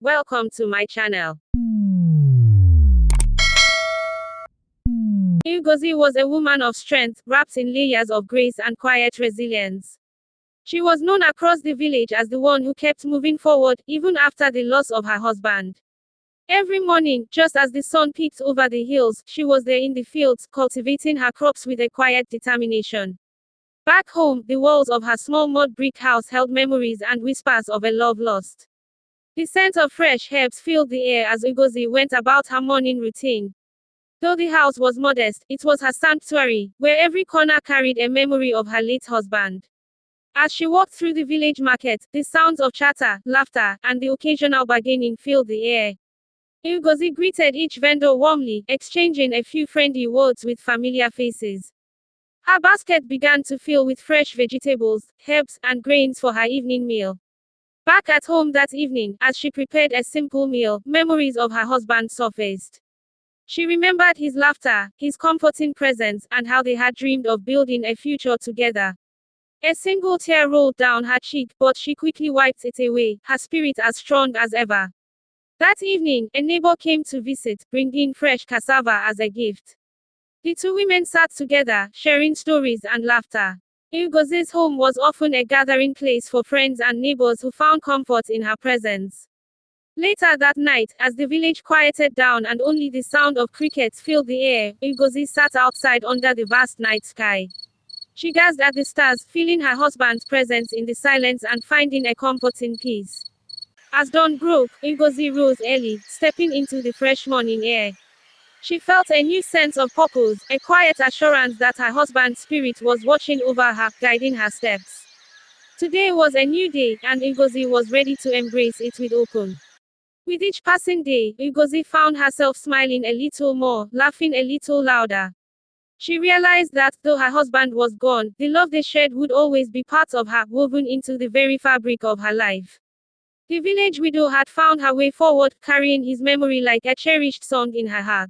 Welcome to my channel. Ngozi was a woman of strength, wrapped in layers of grace and quiet resilience. She was known across the village as the one who kept moving forward, even after the loss of her husband. Every morning, just as the sun peeked over the hills, she was there in the fields, cultivating her crops with a quiet determination. Back home, the walls of her small mud brick house held memories and whispers of a love lost. The scent of fresh herbs filled the air as Ngozi went about her morning routine. Though the house was modest, it was her sanctuary, where every corner carried a memory of her late husband. As she walked through the village market, the sounds of chatter, laughter, and the occasional bargaining filled the air. Ngozi greeted each vendor warmly, exchanging a few friendly words with familiar faces. Her basket began to fill with fresh vegetables, herbs, and grains for her evening meal. Back at home that evening, as she prepared a simple meal, memories of her husband surfaced. She remembered his laughter, his comforting presence, and how they had dreamed of building a future together. A single tear rolled down her cheek, but she quickly wiped it away, her spirit as strong as ever. That evening, a neighbor came to visit, bringing fresh cassava as a gift. The two women sat together, sharing stories and laughter. Ngozi's home was often a gathering place for friends and neighbors who found comfort in her presence. Later that night, as the village quieted down and only the sound of crickets filled the air, Ngozi sat outside under the vast night sky. She gazed at the stars, feeling her husband's presence in the silence and finding a comforting peace. As dawn broke, Ngozi rose early, stepping into the fresh morning air. She felt a new sense of purpose, a quiet assurance that her husband's spirit was watching over her, guiding her steps. Today was a new day, and Ngozi was ready to embrace it with open. With each passing day, Ngozi found herself smiling a little more, laughing a little louder. She realized that, though her husband was gone, the love they shared would always be part of her, woven into the very fabric of her life. The village widow had found her way forward, carrying his memory like a cherished song in her heart.